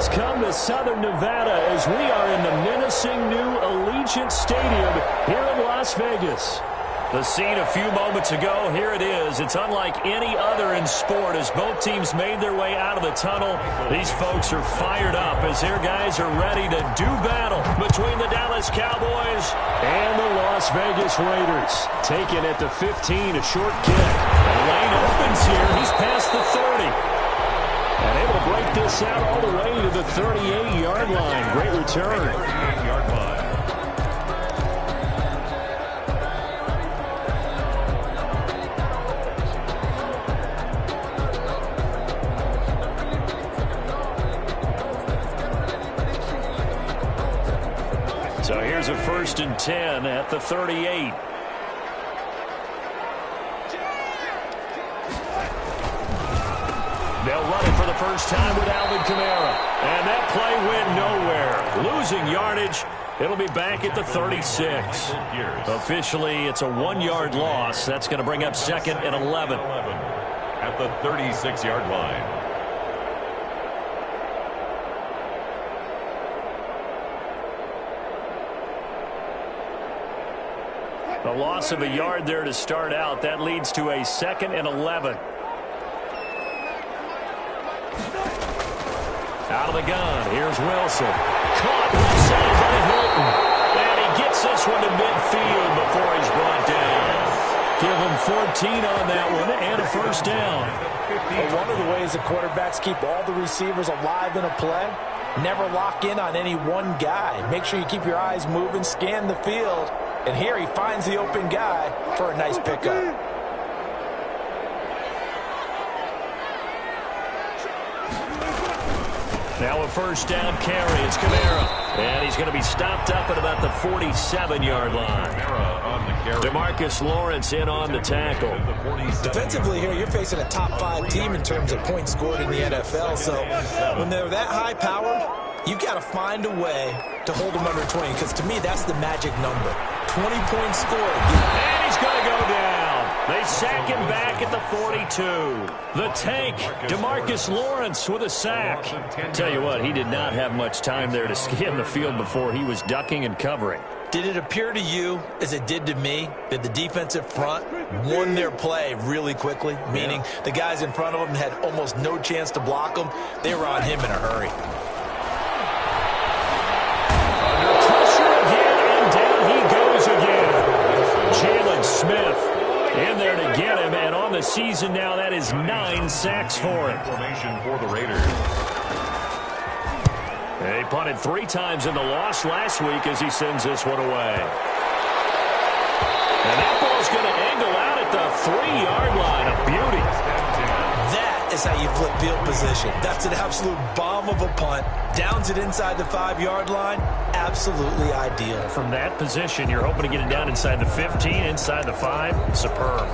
has come to Southern Nevada as we are in the menacing new Allegiant Stadium here in Las Vegas. The scene a few moments ago, here it is. It's unlike any other in sport as both teams made their way out of the tunnel. These folks are fired up as their guys are ready to do battle between the Dallas Cowboys and the Las Vegas Raiders. Taken at the 15, a short kick. The lane opens here. He's past the 30. And able to break this out all the way to the 38-yard line. Great return. 38-yard line. So here's a 1st and 10 at the 38. They'll run it for the first time with Alvin Kamara. And that play went nowhere. Losing yardage. It'll be back at the 36. Officially, it's a 1-yard loss. That's going to bring up 2nd and 11. At the 36-yard line. A loss of a yard there to start out. That leads to a 2nd and 11. Out of the gun. Here's Wilson. Caught inside by Hilton. And he gets this one to midfield before he's brought down. Give him 14 on that one and a 1st down. Well, one of the ways the quarterbacks keep all the receivers alive in a play, never lock in on any one guy. Make sure you keep your eyes moving, scan the field. And here he finds the open guy for a nice pickup. Now a 1st down carry. It's Kamara. And he's going to be stopped up at about the 47-yard line. DeMarcus Lawrence in on the tackle. Defensively here, you're facing a top 5 team in terms of points scored in the NFL. So when they're that high-powered, you've got to find a way to hold them under 20. Because to me, that's the magic number. 20 points scored. And he's going to go down. They sack him back at the 42. The tank, DeMarcus Lawrence with a sack. Tell you what, he did not have much time there to scan the field before he was ducking and covering. Did it appear to you, as it did to me, that the defensive front won their play really quickly? Meaning the guys in front of them had almost no chance to block them. They were on him in a hurry. Under pressure again, and down he goes again. Jalen Smith in there to get him, and on the season now, that is 9 sacks for him. Formation for the Raiders. He punted 3 times in the loss last week as he sends this one away. And that ball's going to angle out at the 3-yard line. A beauty. That is how you flip field position. That's an absolute bomb of a punt. Downs it inside the 5-yard line. Absolutely ideal. From that position, you're hoping to get it down inside the 15, inside the 5. Superb.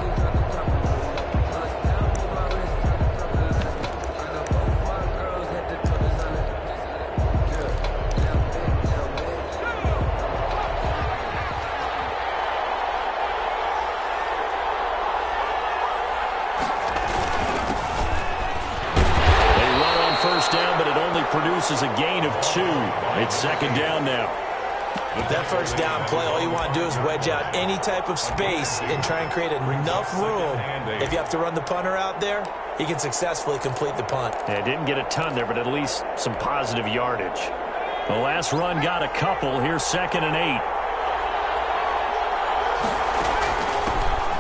Produces a gain of 2. It's 2nd down now. With that 1st down play, all you want to do is wedge out any type of space and try and create enough room. If you have to run the punter out there, he can successfully complete the punt. Yeah, didn't get a ton there, but at least some positive yardage. The last run got a couple. Here's 2nd and 8.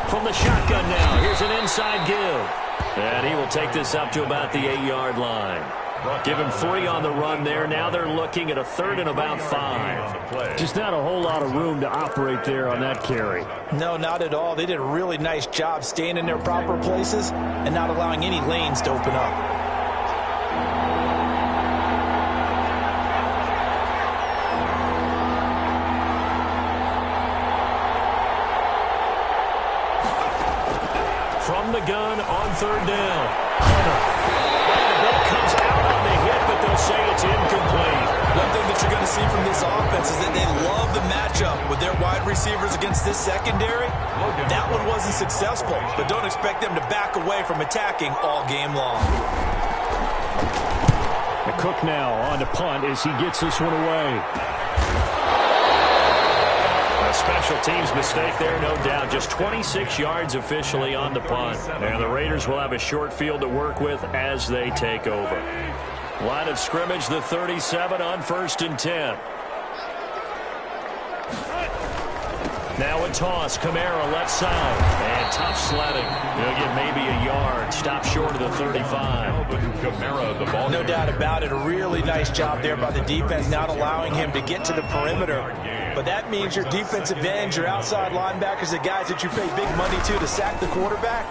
From the shotgun now, here's an inside give. And he will take this up to about the 8-yard line. Give him 3 on the run there. Now they're looking at a 3rd and about 5. Just not a whole lot of room to operate there on that carry. No, not at all. They did a really nice job staying in their proper places and not allowing any lanes to open up. From the gun on 3rd down. Comes out on the hit, but they'll say it's incomplete. One thing that you're going to see from this offense is that they love the matchup with their wide receivers against this secondary. That one wasn't successful, but don't expect them to back away from attacking all game long. The Cook now on to punt as he gets this one away. A special teams mistake there, no doubt. Just 26 yards officially on the punt. And the Raiders will have a short field to work with as they take over. Line of scrimmage, the 37 on 1st and 10. Now a toss, Kamara left side, and tough sledding. He'll get maybe a yard, stop short of the 35. Kamara, the ball. No doubt about it, a really nice job there by the defense, not allowing him to get to the perimeter. But that means your defensive ends, your outside linebackers, the guys that you pay big money to sack the quarterback,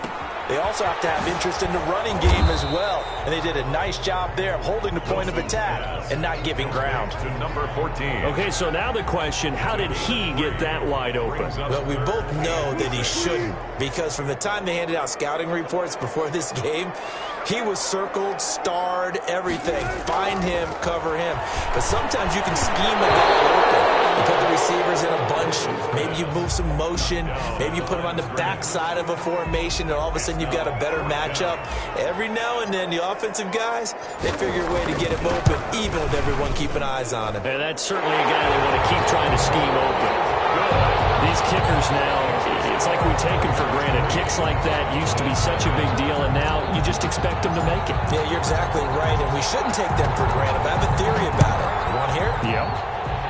they also have to have interest in the running game as well. And they did a nice job there of holding the point of attack and not giving ground. To number 14. Okay, so now the question, how did he get that wide open? Well, we both know that he shouldn't, because from the time they handed out scouting reports before this game, he was circled, starred, everything. Find him, cover him. But sometimes you can scheme a guy open. You put the receivers in a bunch. Maybe you move some motion. Maybe you put them on the backside of a formation, and all of a sudden you've got a better matchup. Every now and then, the offensive guys, they figure a way to get him open, even with everyone keeping eyes on him. And that's certainly a guy they want to keep trying to scheme open. These kickers now, it's like we take them for granted. Kicks like that used to be such a big deal, and now you just expect them to make it. Yeah, you're exactly right, and we shouldn't take them for granted. But I have a theory about it. You want to hear it? Yep.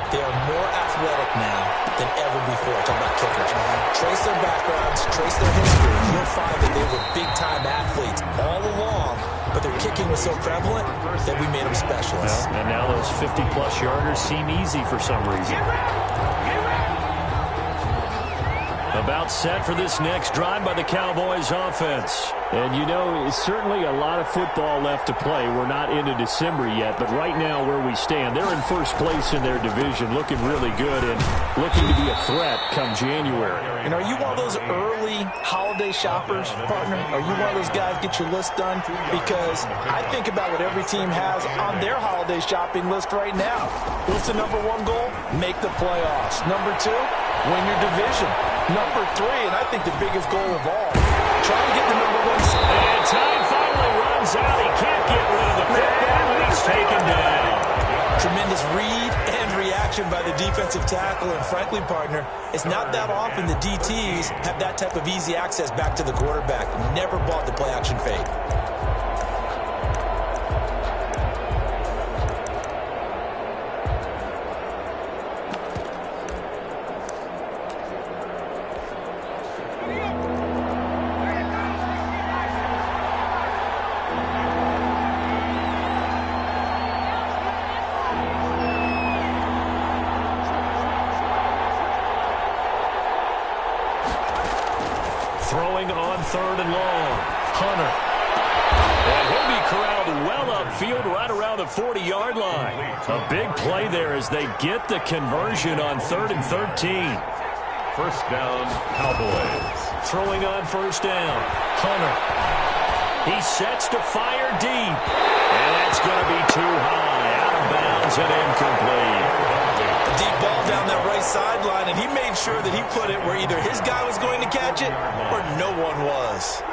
They are more athletic now than ever before. Talking about kickers. Trace their backgrounds, trace their history. You'll find that they were big-time athletes all along, but their kicking was so prevalent that we made them specialists. Well, and now those 50-plus yarders seem easy for some reason. About set for this next drive by the Cowboys offense. And, you know, certainly a lot of football left to play. We're not into December yet, but right now where we stand, they're in first place in their division, looking really good and looking to be a threat come January. And are you one of those early holiday shoppers, partner? Are you one of those guys get your list done? Because I think about what every team has on their holiday shopping list right now. What's the number one goal? Make the playoffs. Number two, win your division. Number three, and I think the biggest goal of all, try to get the number one seed. And time finally runs out. He can't get rid of the football, and he's taken down. Tremendous read and reaction by the defensive tackle, and frankly, partner, it's not that often the DTs have that type of easy access back to the quarterback. Never bought the play-action fade. Throwing on 3rd and long. Hunter. And he'll be corralled well upfield right around the 40-yard line. A big play there as they get the conversion on 3rd and 13. First down, Cowboys. Throwing on 1st down. Hunter. He sets to fire deep. And that's going to be too high. Out of bounds and incomplete. A deep ball down that right sideline, and he made sure that he put it where either his guy was going to catch it or no one was.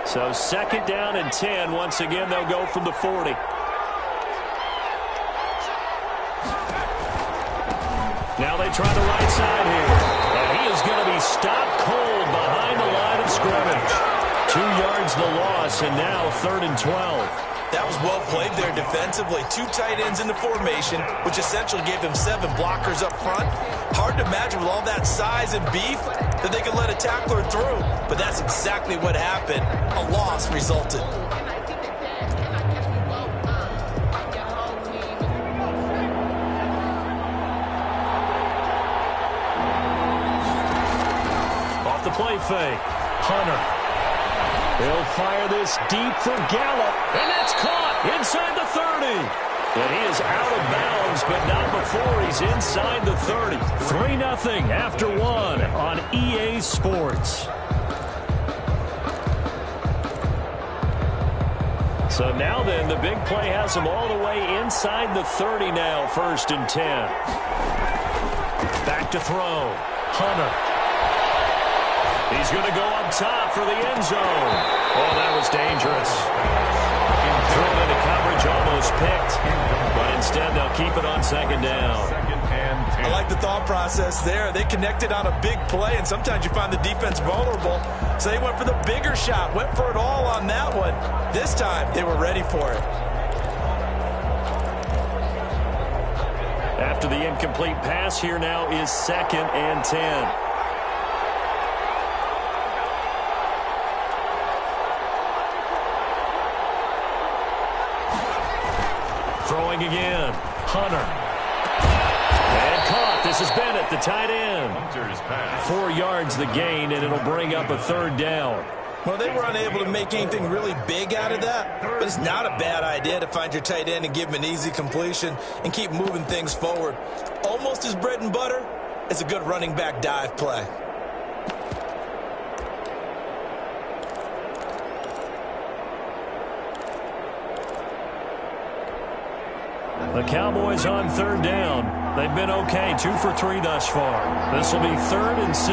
So 2nd down and 10. Once again, they'll go from the 40. Now they try the right side here. And he is going to be stopped cold behind the line of scrimmage. 2 yards the loss, and now 3rd and 12. That was well played there defensively. 2 tight ends in the formation, which essentially gave them 7 blockers up front. Hard to imagine with all that size and beef that they could let a tackler through. But that's exactly what happened. A loss resulted. Off the play fake. Hunter. He'll fire this deep for Gallup. And that's caught inside the 30. And he is out of bounds, but not before he's inside the 30. 3-0 after 1 on EA Sports. So now then, the big play has him all the way inside the 30 now, 1st and 10. Back to throw. Hunter. He's going to go up top for the end zone. Oh, that was dangerous. Thrown into coverage, almost picked. But instead, they'll keep it on second down. I like the thought process there. They connected on a big play, and sometimes you find the defense vulnerable. So they went for the bigger shot, went for it all on that one. This time, they were ready for it. After the incomplete pass, here now is 2nd and 10. Throwing again. Hunter. And caught. This is Bennett, the tight end. 4 yards the gain, and it'll bring up a 3rd down. Well, they were unable to make anything really big out of that, but it's not a bad idea to find your tight end and give him an easy completion and keep moving things forward. Almost as bread and butter as a good running back dive play. The Cowboys on 3rd down. They've been okay, 2 for 3 thus far. This will be 3rd and 6.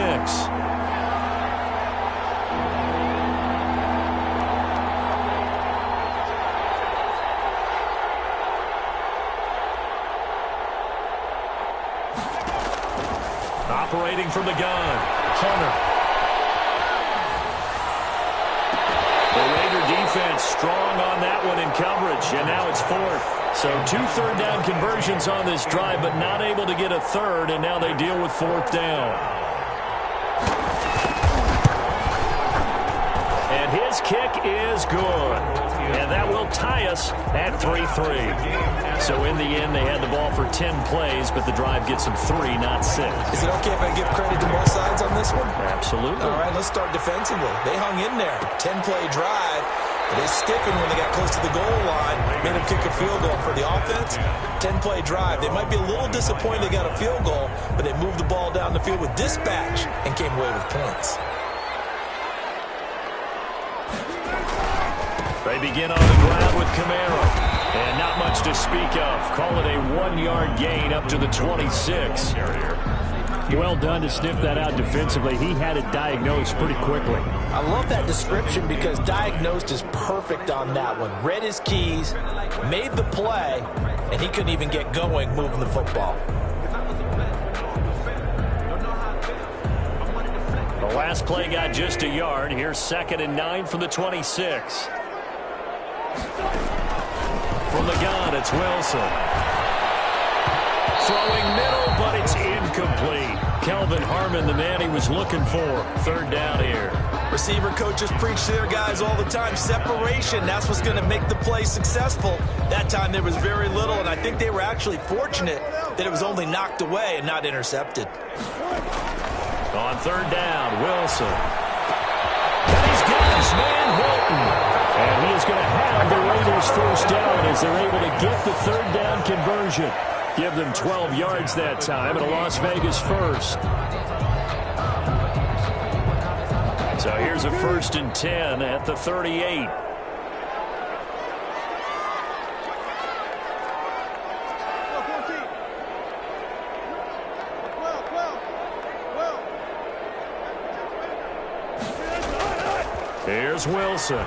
Operating from the gun, Hunter. The Raider defense strong on that one in coverage, and now it's 4th. So 2 third-down conversions on this drive, but not able to get a 3rd, and now they deal with 4th down. And his kick is good. And that will tie us at 3-3. So in the end, they had the ball for 10 plays, but the drive gets them 3, not 6. Is it okay if I give credit to both sides on this one? Absolutely. All right, let's start defensively. They hung in there. 10-play drive. But they sticking when they got close to the goal line. Made them kick a field goal. For the offense, 10-play drive. They might be a little disappointed they got a field goal, but they moved the ball down the field with dispatch and came away with points. They begin on the ground with Camaro. And not much to speak of. Call it a 1-yard gain up to the 26. Well done to sniff that out defensively. He had it diagnosed pretty quickly. I love that description because diagnosed is perfect on that one. Read his keys, made the play, and he couldn't even get going moving the football. The last play got just a yard. Here's 2nd and 9 from the 26. From the gun, it's Wilson. Throwing middle, but it's incomplete. Kelvin Harmon, the man he was looking for. 3rd down here. Receiver coaches preach to their guys all the time. Separation, that's what's going to make the play successful. That time there was very little, and I think they were actually fortunate that it was only knocked away and not intercepted. On 3rd down, Wilson. And he's got his man, Hilton. And he is going to have the Raiders 1st down as they're able to get the 3rd down conversion. Give them 12 yards that time and a Las Vegas 1st. So here's a 1st and 10 at the 38. Here's Wilson.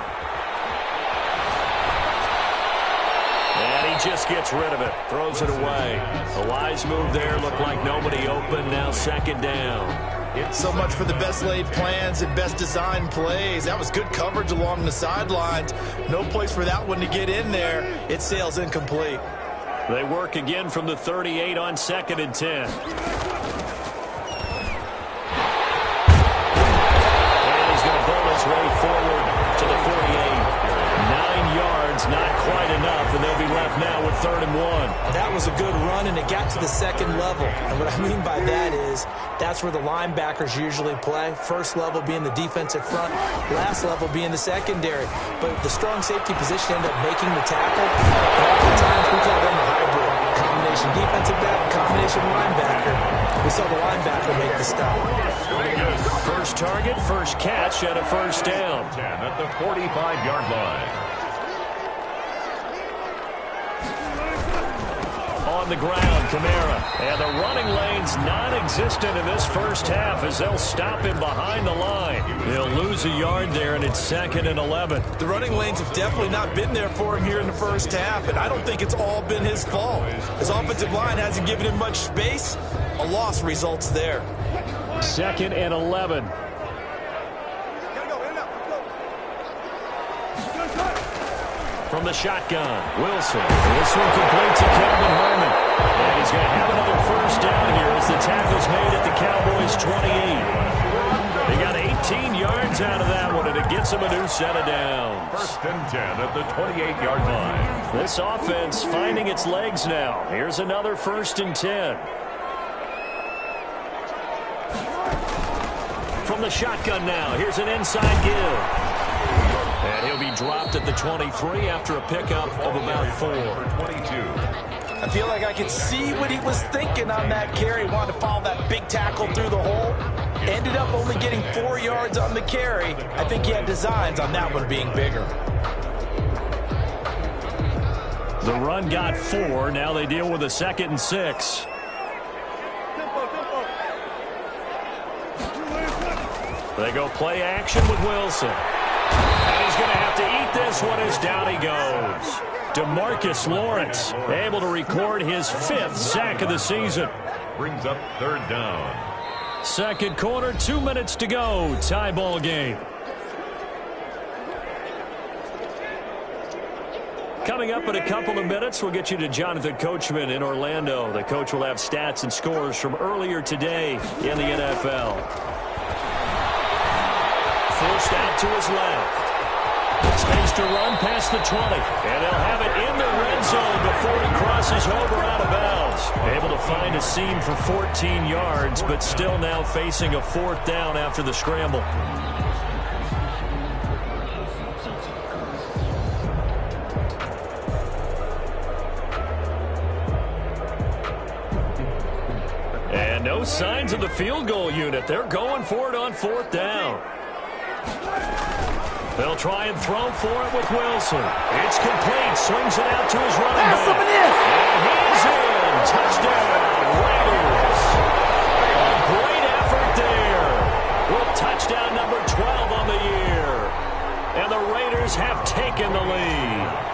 And he just gets rid of it. Throws it away. A wise move there. Looked like nobody open. Now 2nd down. So much for the best laid plans and best designed plays. That was good coverage along the sidelines. No place for that one to get in there. It sails incomplete. They work again from the 38 on 2nd and 10. His way forward to the 48. 9 yards, not quite enough, and they'll be left now with 3rd and 1. That was a good run, and it got to the 2nd level. And what I mean by that is that's where the linebackers usually play. 1st level being the defensive front, last level being the secondary. But the strong safety position ended up making the tackle. And oftentimes we call them a hybrid. Combination defensive back, combination linebacker. We saw the linebacker make the stop. First target, first catch, and a 1st down. 10 at the 45-yard line. on the ground, Kamara. And the running lane's non-existent in this first half as they'll stop him behind the line. He'll lose a yard there, and it's 2nd and 11. The running lanes have definitely not been there for him here in the first half, and I don't think it's all been his fault. His offensive line hasn't given him much space. A loss results there. 2nd and 11. From the shotgun, Wilson. This one complete to Kelvin Harmon. And he's going to have another first down here as the tackle's made at the Cowboys' 28. They got 18 yards out of that one, and it gets them a new set of downs. 1st and 10 at the 28-yard line. This offense finding its legs now. Here's another 1st and 10. From the shotgun now, here's an inside give. And he'll be dropped at the 23 after a pickup of about 4. 22. I feel like I can see what he was thinking on that carry. Wanted to follow that big tackle through the hole. Ended up only getting 4 yards on the carry. I think he had designs on that one being bigger. The run got 4. Now they deal with a 2nd and 6. They go play action with Wilson. And he's going to have to eat this one as down he goes. DeMarcus Lawrence able to record his 5th sack of the season. Brings up 3rd down. Second quarter, 2 minutes to go. Tie ball game. Coming up in a couple of minutes, we'll get you to Jonathan Coachman in Orlando. The coach will have stats and scores from earlier today in the NFL. Forced out to his left. Space to run past the 20. And they'll have it in the red zone before he crosses over out of bounds. Able to find a seam for 14 yards, but still now facing a 4th down after the scramble. And no signs of the field goal unit. They're going for it on 4th down. They'll try and throw for it with Wilson. It's complete. Swings it out to his running back. And he's in. Touchdown, Raiders. A great effort there. With touchdown number 12 on the year. And the Raiders have taken the lead.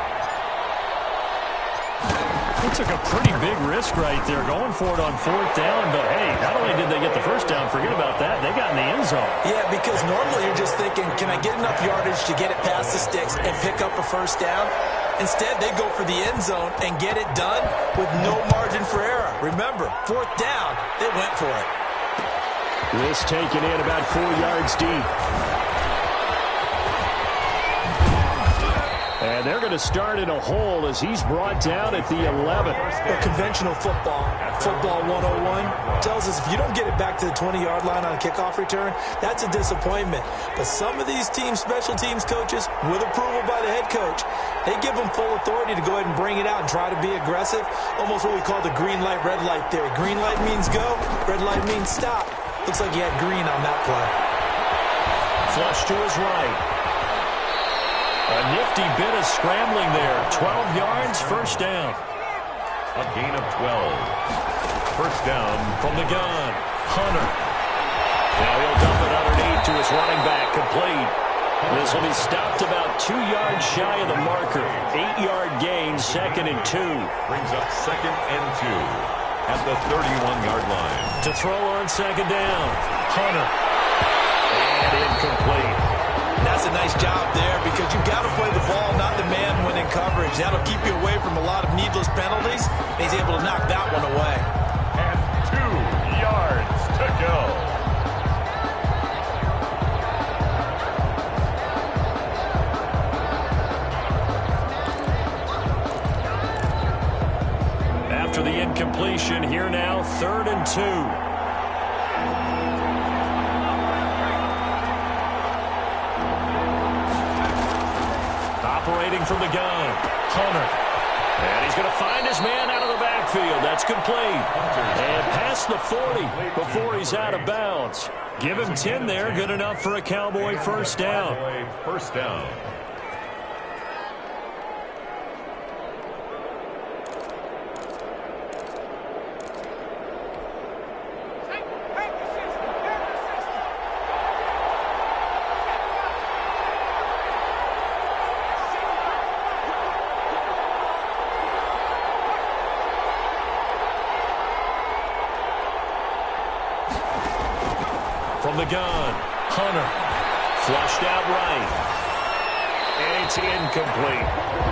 They took a pretty big risk right there, going for it on 4th down. But, hey, not only did they get the first down, forget about that, they got in the end zone. Yeah, because normally you're just thinking, can I get enough yardage to get it past the sticks and pick up a first down? Instead, they go for the end zone and get it done with no margin for error. Remember, 4th down, they went for it. This taken in about 4 yards deep. And they're going to start in a hole as he's brought down at the 11. But conventional football 101, tells us if you don't get it back to the 20-yard line on a kickoff return, that's a disappointment. But some of these team special teams coaches, with approval by the head coach, they give them full authority to go ahead and bring it out and try to be aggressive. Almost what we call the green light, red light theory. Green light means go, red light means stop. Looks like he had green on that play. Flush to his right. A nifty bit of scrambling there. 12 yards, first down. A gain of 12. First down from the gun. Hunter. Now he'll dump it underneath to his running back. Complete. This will be stopped about 2 yards shy of the marker. 8-yard gain, 2nd and 2. Brings up 2nd and 2 at the 31-yard line. To throw on 2nd down. Hunter. And incomplete. That's a nice job there because you've got to play the ball, not the man when in coverage. That'll keep you away from a lot of needless penalties. He's able to knock that one away. And 2 yards to go. After the incompletion, here now, 3rd and 2. Operating from the gun, Hunter. And he's going to find his man out of the backfield. That's complete. And past the 40 before he's out of bounds. Give him 10 there. Good enough for a Cowboy first down. First down. From the gun, Hunter. Flushed out right. And it's incomplete.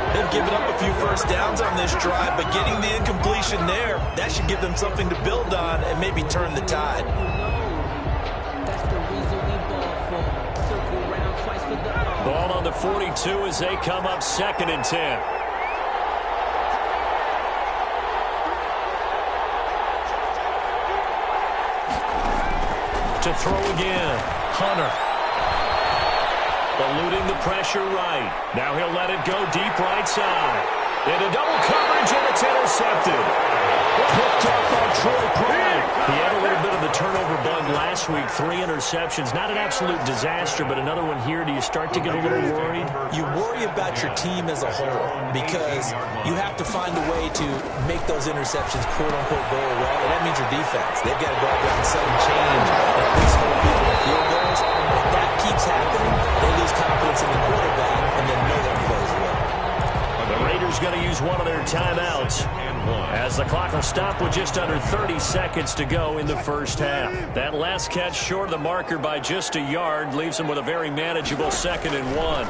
They've given up a few first downs on this drive, but getting the incompletion there, that should give them something to build on and maybe turn the tide. Ball on the 42 as they come up 2nd and 10. To throw again, Hunter. Eluding the pressure right. Now he'll let it go deep right side. Into double coverage, and it's intercepted. Picked up by Troy Pride. He had a little bit of the turnover bug last week. 3 interceptions. Not an absolute disaster, but another one here. Do you start to get a little worried? You worry about your team as a whole because you have to find a way to make those interceptions, quote-unquote, go away. And that means your defense. They've got to go out there and sudden change and at least hold people to field goals. If that keeps happening, they lose confidence in the quarterback, and then no one plays well. The Raiders going to use one of their timeouts as the clock will stop with just under 30 seconds to go in the first half. That last catch short of the marker by just a yard leaves them with a very manageable 2nd and 1.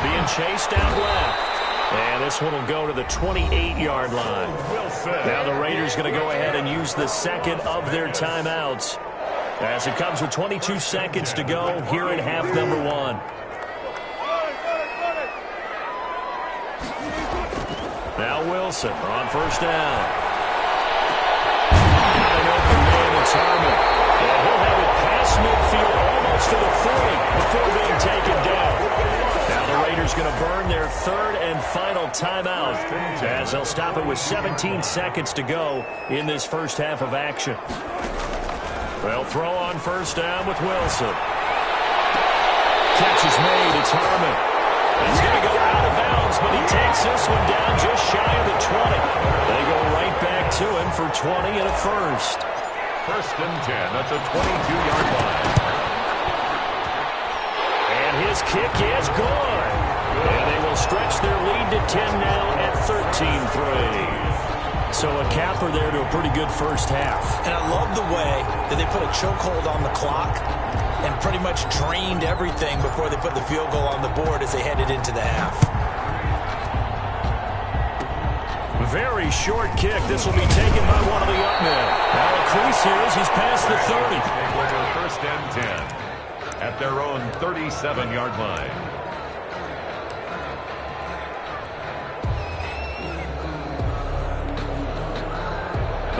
Being chased out left. And this one will go to the 28-yard line. Now the Raiders going to go ahead and use the second of their timeouts as it comes with 22 seconds to go here in half number 1. Now Wilson on first down. Got an open man, it's Harmon. And he'll have it past midfield almost to the 40 before being taken down. Now the Raiders going to burn their 3rd and final timeout as they'll stop it with 17 seconds to go in this first half of action. They'll throw on first down with Wilson. Catch is made, it's Harmon. He's going to go out of bounds, but he takes this one down just shy of the 20. They go right back to him for 20 and a first. 1st and 10 at the 22-yard line. And his kick is gone. And they will stretch their lead to 10 now at 13-3. So a capper there to a pretty good first half. And I love the way that they put a chokehold on the clock and pretty much drained everything before they put the field goal on the board as they headed into the half. Very short kick. This will be taken by one of the up men. Now a crease here as he's past the 30. 1st and 10 at their own 37-yard line.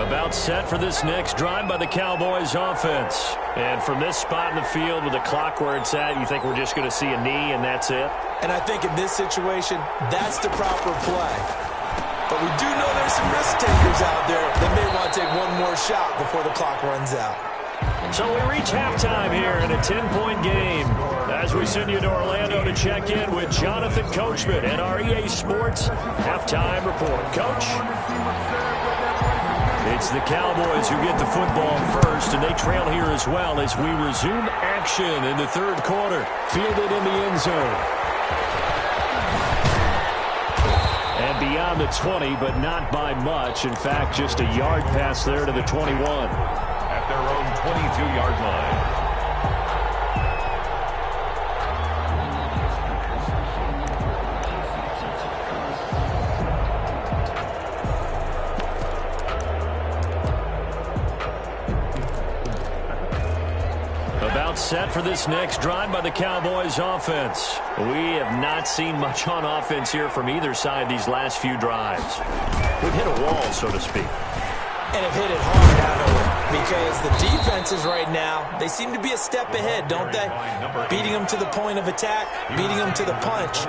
About set for this next drive by the Cowboys offense. And from this spot in the field with the clock where it's at, you think we're just going to see a knee and that's it? And I think in this situation, that's the proper play. But we do know there's some risk takers out there that may want to take one more shot before the clock runs out. So we reach halftime here in a 10-point game as we send you to Orlando to check in with Jonathan Coachman and our EA Sports Halftime Report. Coach? It's the Cowboys who get the football first, and they trail here as well as we resume action in the 3rd quarter. Fielded in the end zone. And beyond the 20, but not by much. In fact, just a yard pass there to the 21. At their own 22-yard line. Set for this next drive by the Cowboys offense. We have not seen much on offense here from either side these last few drives. We've hit a wall, so to speak. And have hit it hard, haven't we? Because the defenses right now, they seem to be a step ahead, don't they? Beating them to the point of attack, beating them to the punch.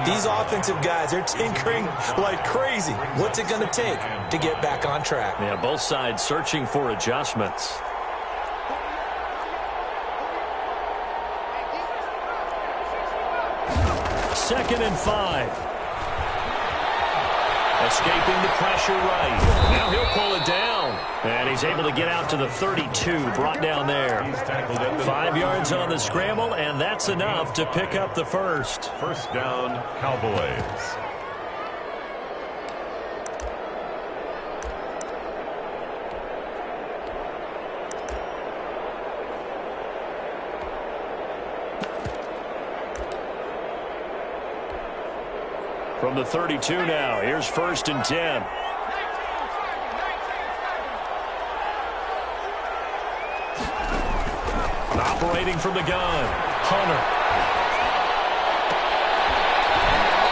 These offensive guys, they're tinkering like crazy. What's it going to take to get back on track? Yeah, both sides searching for adjustments. Second and 5. Escaping the pressure right. Now he'll pull it down. And he's able to get out to the 32, brought down there. 5 yards on the scramble, and that's enough to pick up the first. First down, Cowboys. From the 32 now, here's 1st and 10. Operating from the gun, Hunter.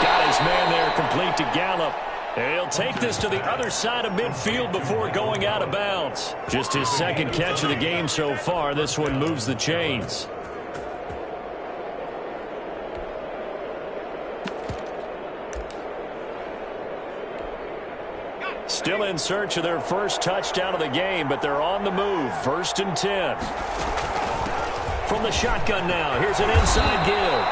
Got his man there, complete to Gallup. And he'll take this to the other side of midfield before going out of bounds. Just his second catch of the game so far. This one moves the chains. Still in search of their first touchdown of the game, but they're on the move. 1st and 10. From the shotgun now, here's an inside give.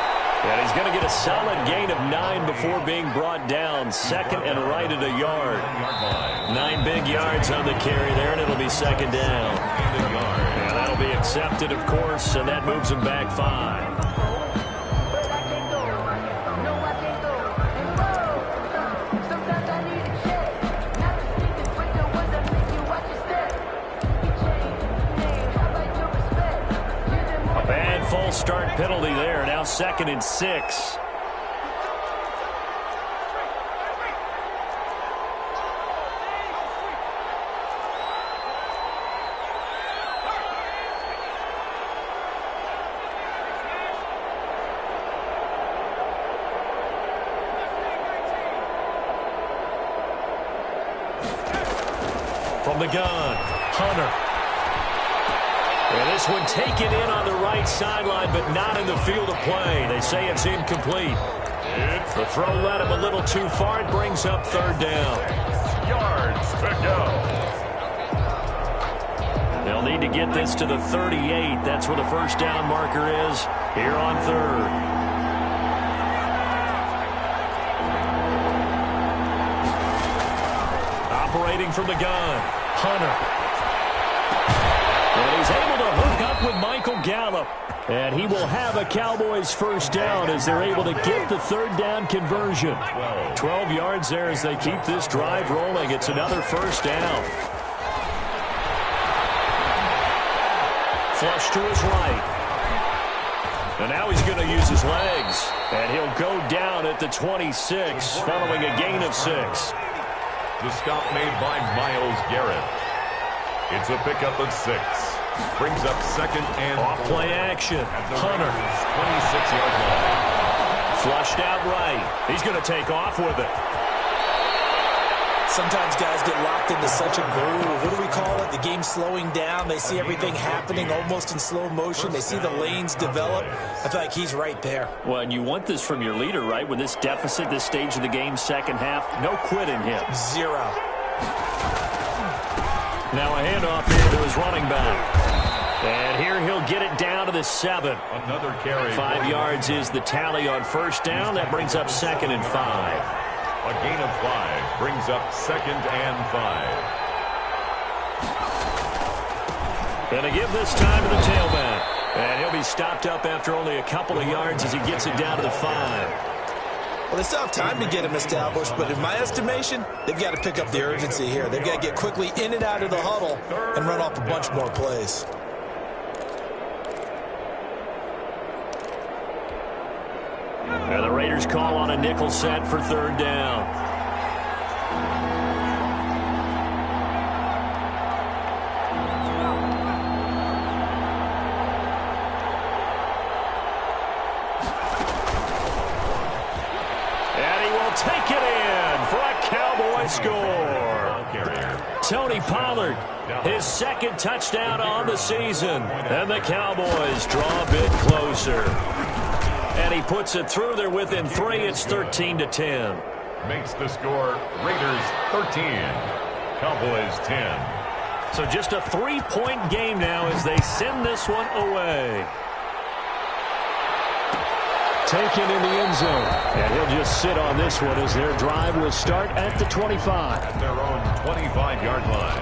And he's going to get a solid gain of 9 before being brought down. 2nd and right at a yard. 9 big yards on the carry there, and it'll be 2nd down. And that'll be accepted, of course, and that moves him back 5. False start penalty there. Now 2nd and 6. From the gun, Hunter. And this one taken in on the right sideline, but not in the field of play. They say it's incomplete. The throw led him a little too far. It brings up 3rd down. 6 yards to go. They'll need to get this to the 38. That's where the 1st down marker is here on 3rd. Operating from the gun, Hunter. And he's able to hook up with Michael Gallup. And he will have a Cowboys 1st down as they're able to get the 3rd down conversion. 12 yards there as they keep this drive rolling. It's another 1st down. Flush to his right. And now he's going to use his legs. And he'll go down at the 26 following a gain of 6. The stop made by Myles Garrett. It's a pickup of 6. Brings up 2nd and off play action. Hunter. 26-yard line. Flushed out right. He's going to take off with it. Sometimes guys get locked into such a groove. What do we call it? The game's slowing down. They see everything happening almost in slow motion. They see the lanes develop. I feel like he's right there. Well, and you want this from your leader, right? With this deficit, this stage of the game, 2nd half, no quit in him. 0. Now a handoff here to his running back. And here he'll get it down to the 7. Another carry. 5 yards is the tally on 1st down. That brings up 2nd and 5. A gain of 5 brings up 2nd and 5. And to give this time to the tailback. And he'll be stopped up after only a couple of yards as he gets it down to the 5. Well, they still have time to get him established, but in my estimation, they've got to pick up the urgency here. They've got to get quickly in and out of the huddle and run off a bunch more plays. And the Raiders call on a nickel set for 3rd down. Take it in for a Cowboy score. Tony Pollard, his 2nd touchdown on the season. And the Cowboys draw a bit closer. And he puts it through. They're within 3. It's 13-10. Makes the score Raiders 13, Cowboys 10. So just a 3-point game now as they send this one away. Taken in the end zone. And he'll just sit on this one as their drive will start at the 25. At their own 25-yard line.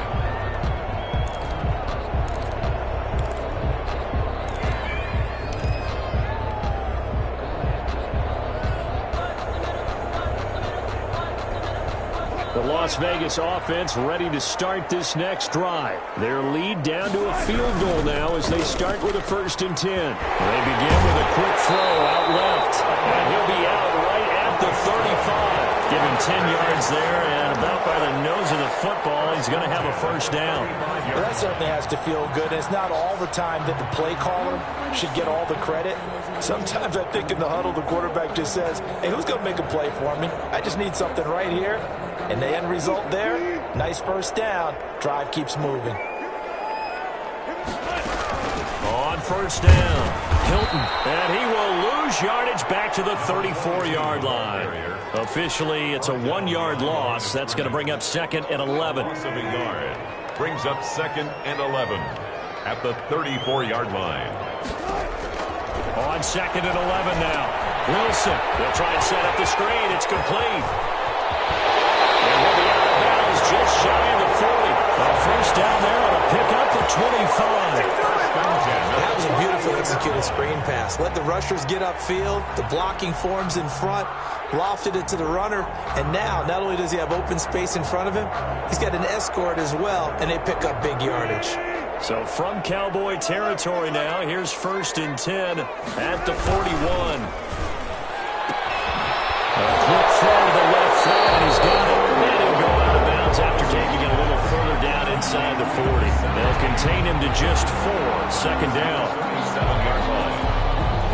The Las Vegas offense ready to start this next drive. Their lead down to a field goal now as they start with a 1st and 10. They begin with a quick throw out left. And he'll be out right at the 35. 10 yards there, and about by the nose of the football, he's going to have a first down. Well, that certainly has to feel good. And it's not all the time that the play caller should get all the credit. Sometimes I think in the huddle, the quarterback just says, hey, who's going to make a play for me? I just need something right here. And the end result there, nice first down. Drive keeps moving. On first down, Hilton, and he will lose yardage back to the 34-yard line. Officially, it's a 1-yard loss. That's going to bring up second and 11. Loss of a yard brings up second and 11 at the 34-yard line. On second and 11 now, Wilson. They'll try and set up the screen. It's complete. And he'll be out of bounds just shy of the 40. A first down there on a pickup for 25. That was a beautiful executed screen pass. Let the rushers get upfield. The blocking forms in front. Lofted it to the runner. And now, not only does he have open space in front of him, he's got an escort as well, and they pick up big yardage. So from Cowboy territory now, here's first and 10 at the 41. A quick throw to the left foot, and he's got it. And he'll go out of bounds after taking it a little further down inside the 40. They'll contain him to just 4. Second down. 7-yard line.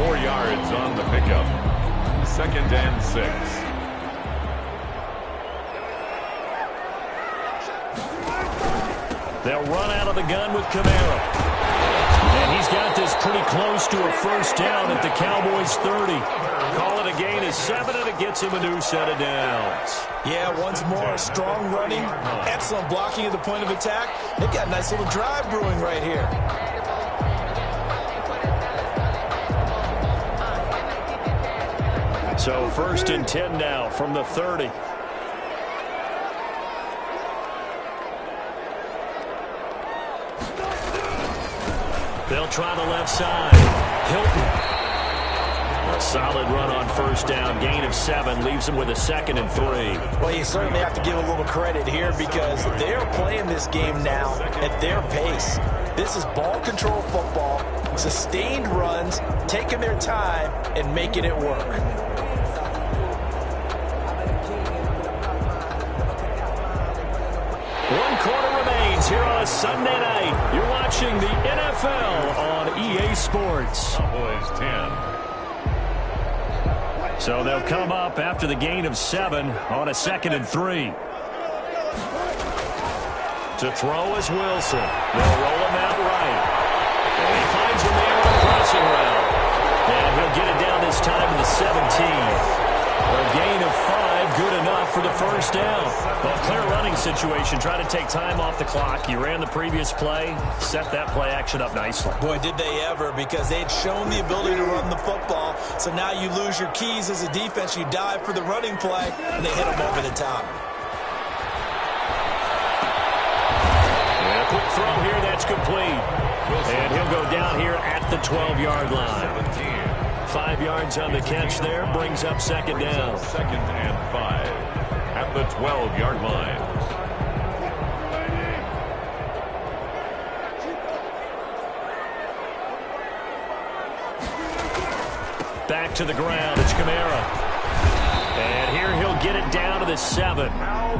4 yards on the pickup. Second and 6. They'll run out of the gun with Camara. And he's got this pretty close to a first down at the Cowboys' 30. Call it a gain of 7, and it gets him a new set of downs. Yeah, once more, strong running, excellent blocking at the point of attack. They've got a nice little drive brewing right here. So first and 10 now from the 30. They'll try the left side. Hilton. A solid run on first down. Gain of 7 leaves him with a second and 3. Well, you certainly have to give a little credit here because they're playing this game now at their pace. This is ball control football, sustained runs, taking their time and making it work. One quarter remains here on a Sunday night. You're watching the NFL on EA Sports. Cowboys 10. So they'll come up after the gain of 7 on a second and 3. To throw is Wilson. They'll roll him out right. And he finds him there on a crossing route. And he'll get it down this time to the 17. A gain of 5, good enough for the first down. Well, clear running situation. Try to take time off the clock. You ran the previous play, set that play action up nicely. Boy, did they ever, because they had shown the ability to run the football. So now you lose your keys as a defense. You dive for the running play, and they hit them over the top. And a quick throw here, that's complete. And he'll go down here at the 12-yard line. 5 yards on the catch there, brings up second down. Second and 5 at the 12-yard line. Back to the ground, it's Camara. And here he'll get it down to the 7.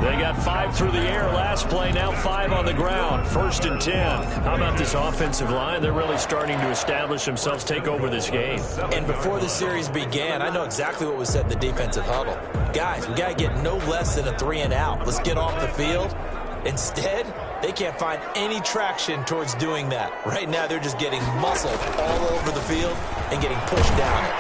They got 5 through the air last play, now 5 on the ground. First and 10. How about this offensive line? They're really starting to establish themselves, take over this game. And before the series began, I know exactly what was said in the defensive huddle. Guys, we got to get no less than a 3 and out. Let's get off the field. Instead, they can't find any traction towards doing that. Right now, they're just getting muscled all over the field and getting pushed down it.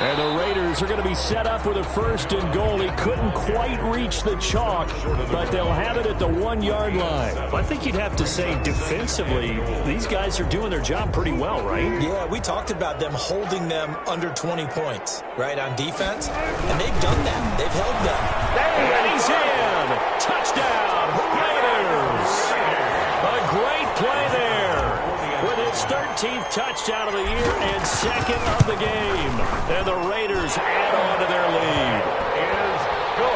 And the Raiders are going to be set up with a first and goal. He couldn't quite reach the chalk, but they'll have it at the 1-yard line. I think you'd have to say defensively, these guys are doing their job pretty well, right? Yeah, we talked about them holding them under 20 points, right, on defense. And they've done that. They've held them. And he's in. Touchdown, Raiders. A great play there. With his 13th touchdown of the year and second of the game. And the Raiders add on to their lead.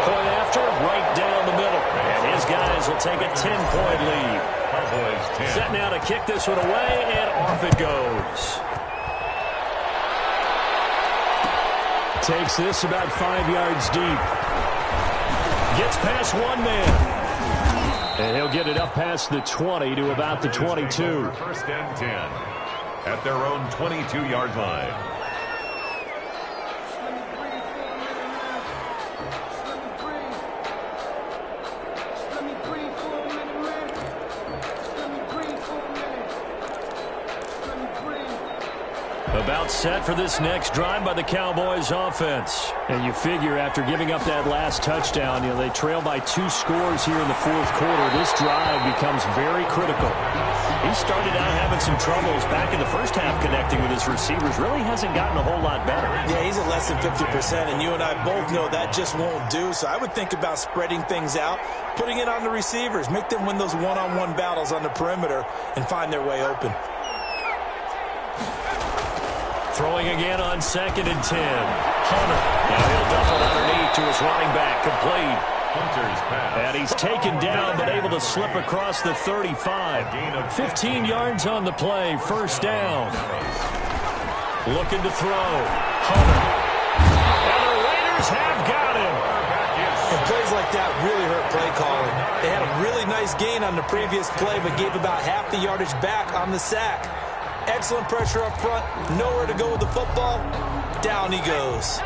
Point after, right down the middle. And his guys will take a 10-point lead. Cowboys 10. Set now to kick this one away, and off it goes. Takes this about 5 yards deep. Gets past one man. And he'll get it up past the 20 to about the 22. First and 10 at their own 22-yard line. About set for this next drive by the Cowboys offense. And you figure after giving up that last touchdown, they trail by 2 scores here in the fourth quarter. This drive becomes very critical. He started out having some troubles back in the first half connecting with his receivers. Really hasn't gotten a whole lot better. Yeah, he's at less than 50%, and you and I both know that just won't do. So I would think about spreading things out, putting it on the receivers, make them win those one-on-one battles on the perimeter, and find their way open. Throwing again on 2nd and 10. Hunter. Now he'll dump it underneath to his running back. Complete. Hunter's pass. And he's taken down but able to slip across the 35. 15 yards on the play. First down. Looking to throw. Hunter. And the Raiders have got him. And plays like that really hurt play calling. They had a really nice gain on the previous play but gave about half the yardage back on the sack. Excellent pressure up front. Nowhere to go with the football. Down he goes.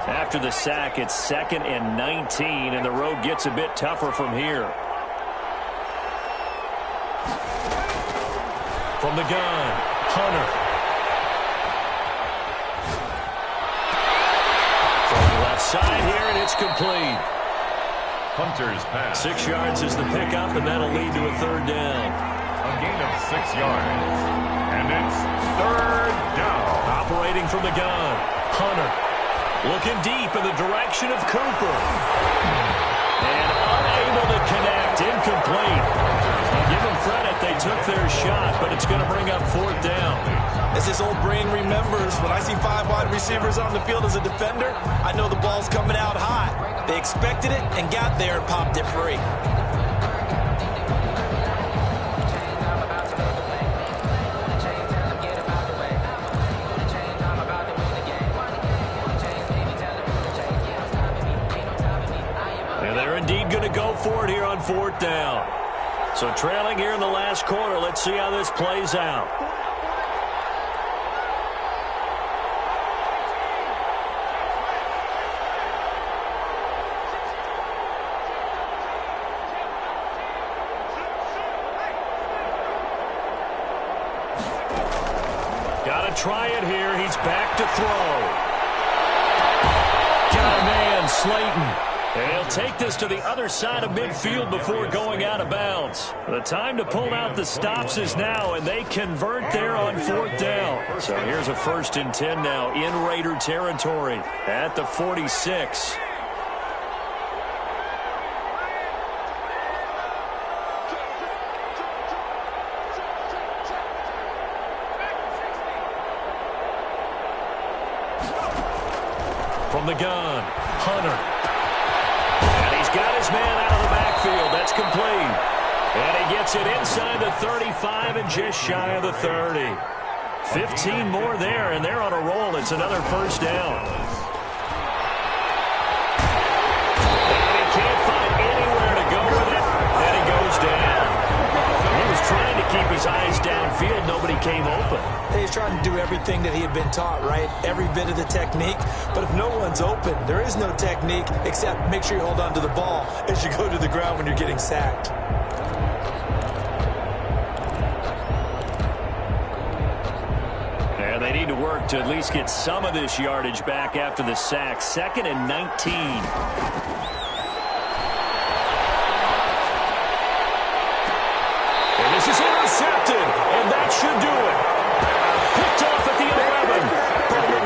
After the sack, it's 2nd and 19, and the road gets a bit tougher from here. From the gun, Hunter. From the left side here, and it's complete. Hunter's pass. 6 yards is the pickup, and that'll lead to a third down. A gain of 6 yards. And it's third down. Operating from the gun, Hunter. Looking deep in the direction of Cooper. And unable to connect. Incomplete. I'll give them credit. They took their shot, but it's going to bring up fourth down. As his old brain remembers, when I see 5 wide receivers on the field as a defender, I know the ball's coming out high. They expected it and got there and popped it free. Going to go for it here on fourth down. So trailing here in the last quarter. Let's see how this plays out. Got to try it here. He's back to throw. Got a man, Slayton. And he'll take this to the other side of midfield before going out of bounds. The time to pull out the stops is now, and they convert there on fourth down. So here's a 1st and 10 now in Raider territory at the 46. From the gun, Hunter. Got his man out of the backfield. That's complete. And he gets it inside the 35 and just shy of the 30. 15 more there, and they're on a roll. It's another first down. And he can't find anywhere to go with it. And he goes down. He was trying to keep his eyes downfield. Nobody came open. He's trying to do everything that he had been taught, right? Every bit of the technique. But if no one's open, there is no technique except make sure you hold on to the ball as you go to the ground when you're getting sacked. And they need to work to at least get some of this yardage back after the sack. 2nd and 19. And this is intercepted, and that should do it. Picked off at the 11.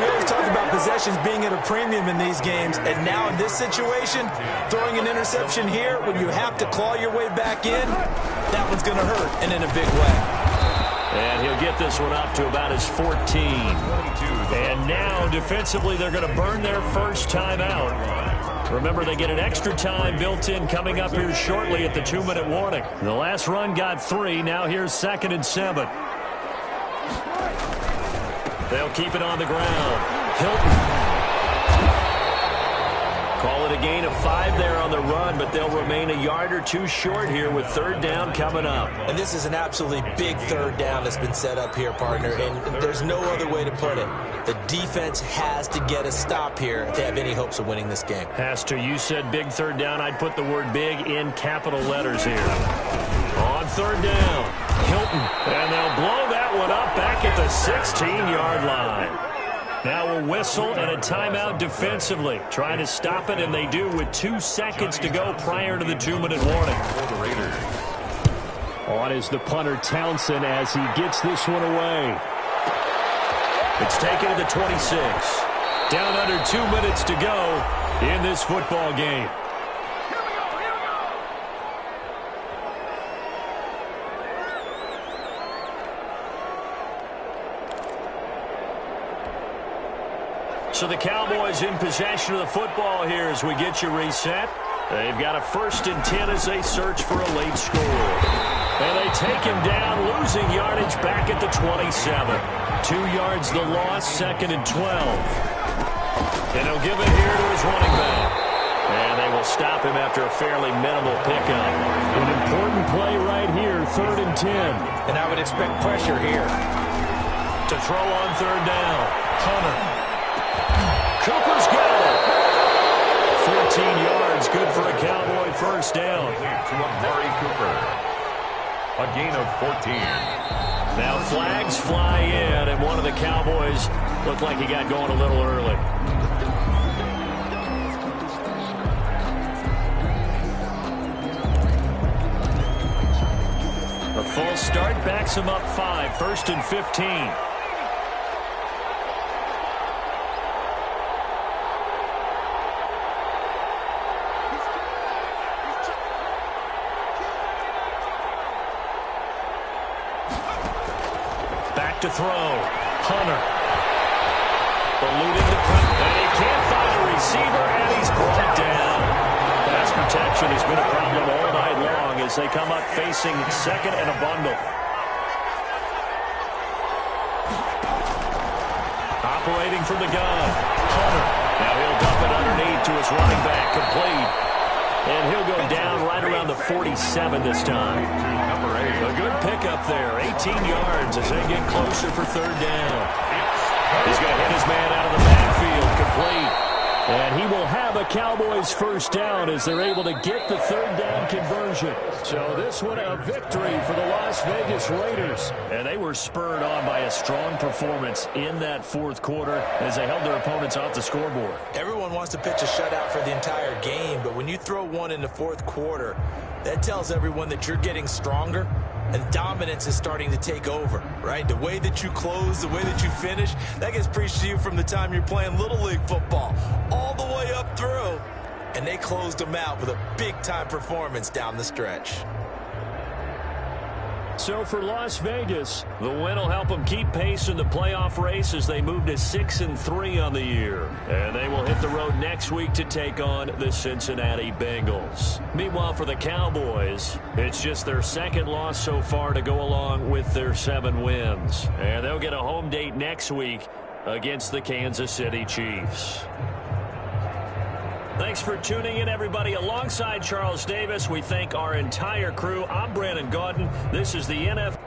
We always talk about possessions being at a premium in these games, and now in this situation, throwing an interception here when you have to claw your way back in, that one's going to hurt, and in a big way. And he'll get this one up to about his 14. And now, defensively, they're going to burn their first time out. Remember, they get an extra time built in coming up here shortly at the 2-minute warning. The last run got 3. Now here's 2nd and 7. They'll keep it on the ground. Hilton. Call it a gain of 5 there on the run, but they'll remain a yard or two short here with third down coming up. And this is an absolutely big third down that's been set up here, partner, and there's no other way to put it. The defense has to get a stop here if they have any hopes of winning this game. Pastor, you said big third down. I'd put the word big in capital letters here. On third down, Hilton, and they'll blow that one up back at the 16-yard line. Now a whistle and a timeout defensively. Trying to stop it, and they do with 2 seconds to go prior to the 2-minute warning. For the Raiders. On is the punter Townsend as he gets this one away. It's taken to the 26. Down under 2 minutes to go in this football game. So the Cowboys in possession of the football here as we get you reset. They've got a 1st and 10 as they search for a late score. And they take him down, losing yardage back at the 27. 2 yards the loss, 2nd and 12. And he'll give it here to his running back. And they will stop him after a fairly minimal pickup. An important play right here, 3rd and 10. And I would expect pressure here. To throw on third down, Hunter. Cooper's got it. 14 yards, good for a Cowboy first down. To Amari Cooper. A gain of 14. Now flags fly in, and one of the Cowboys looked like he got going a little early. A false start backs him up 5, 1st and 15. To throw. Hunter. Eluding the pressure. And he can't find a receiver, and he's brought down. Pass protection has been a problem all night long as they come up facing 2nd and a bundle. Operating from the gun. Hunter. Now he'll dump it underneath to his running back. Complete. And he'll go down right around the 47 this time. A good pickup there. 18 yards as they get closer for third down. He's going to hit his man out of the backfield. Complete. And he will have a Cowboys first down as they're able to get the third down conversion. So this one a victory for the Las Vegas Raiders. And they were spurred on by a strong performance in that 4th quarter as they held their opponents off the scoreboard. Everyone wants to pitch a shutout for the entire game, but when you throw one in the 4th quarter, that tells everyone that you're getting stronger and dominance is starting to take over, right? The way that you close, the way that you finish, that gets preached to you from the time you're playing Little League football all the way up through. And they closed them out with a big-time performance down the stretch. So for Las Vegas, the win will help them keep pace in the playoff race as they move to 6-3 on the year. And they will hit the road next week to take on the Cincinnati Bengals. Meanwhile, for the Cowboys, it's just their 2nd loss so far to go along with their 7 wins. And they'll get a home date next week against the Kansas City Chiefs. Thanks for tuning in, everybody. Alongside Charles Davis, we thank our entire crew. I'm Brandon Gaudin. This is the NFL.